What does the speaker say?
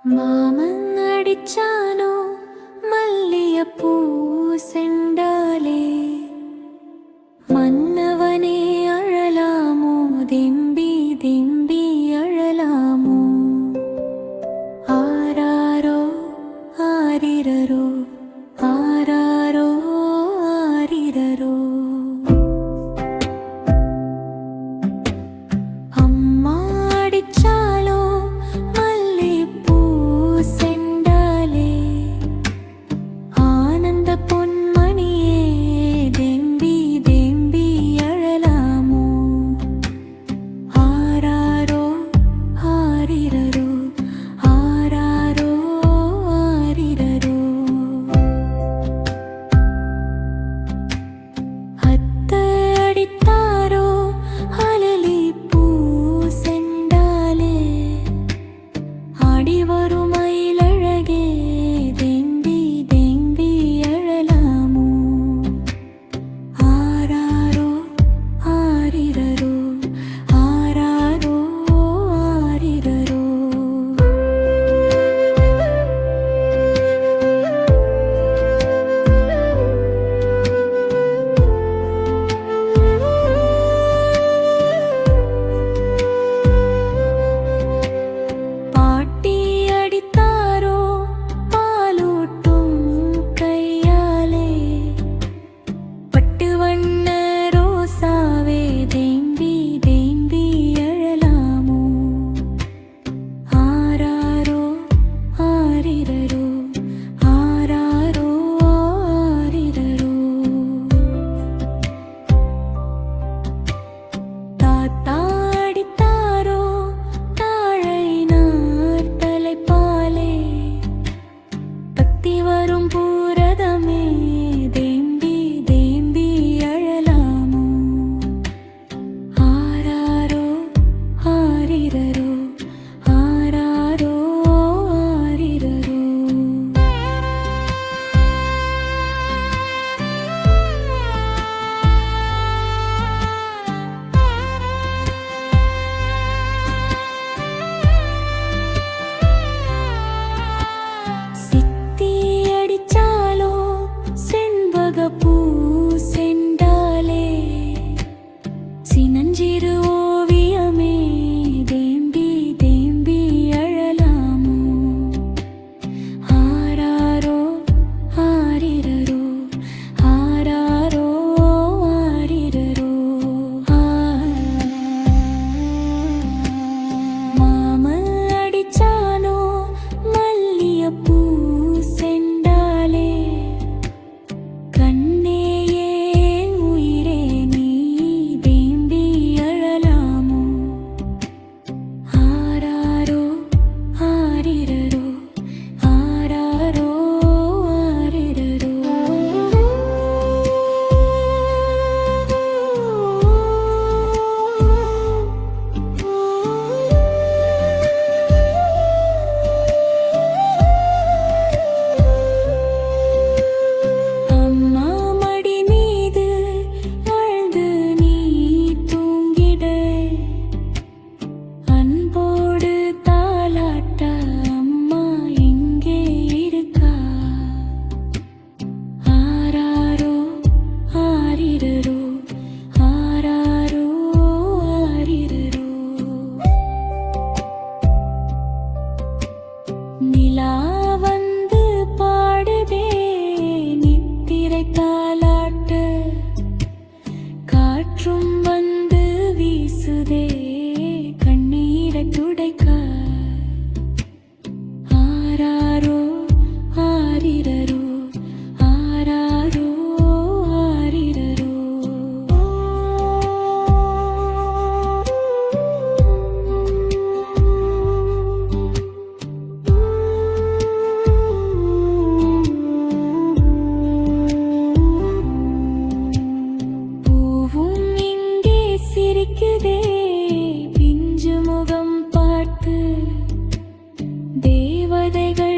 மாமன் அடிச்சானோ மல்லியப்பூ செண்டாலே மன்னவனே அழலாமோ திம்பி திம்பி அழலாமோ ஆராரோ ஆரிரரோ ஆராரோ ஆரிரரோ அம்மா அடிச்சாலோ மல்லிப்பூ செண்டாலே ஆனந்த பொன்மணியே தேம்பி தேம்பி அழலாமோ ஆராரோ ஆரிரரோ ஆராரோ ஆரிரரோ அத்தை அடித்தாரோ அலலிப்பூ செண்டாலே ஆடி வரும் மயிலழகே தேம்பி தேம்பி அழலாமோ ஆராரோ ஆரிரரோ ஆராரோ ஆரிரரோ பாட்டி அடித்தாரோ பாலூட்டும் கையாலே பட்டு வண்ண ரோசாவே தேம்பி தேம்பி அழலாமோ ஆராரோ ஆரிரரோ ஆராரோ ஆரிரரோ தாத்தா அடித்தாரோ தாழை நார் தலைப்பாலே பத்தி வரும் பூரதமே தேம்பி தேம்பி அழலாமோ ஆராரோ ஆரிரரோ ஆராரோ ஆரிரரோ சித்தி அடிச்சாலோ செண்பகப்பூ செண்டாலே சினஞ்சிறு ஓவியமே தேம்பி தேம்பி அழலாமோ ஆராரோ ஆரிரரோ ஆராரோ ஆரிரரோ மாமன் அடிச்சானோ மல்லியப்பூ செண்டாலே கண்ணே ஏன் உயிரே நீ தேம்பி அழலாமோ ஆராரோ ஆரிரரோ ஆராரோ ஆரிரரோ அம்மா மடி மீது அழுது நீ தூங்கிட அன்போடு தாலாட்ட அம்மா எங்கே இருக்கா ஆராரோ ஆரிரரோ ஆராரோ ஆரிரரோ நிலா வந்து பாடுதே நித்திரை தாலாட்ட காற்றும் வந்து வீசுதே கண்ணீரை துடைக்க ஆராரோ ஆரிரரோ ஆராரோ ஆரிரரோ பூவும் இங்கே சிரிக்குதே பிஞ்சு முகம் பார்த்து தேவதைகள்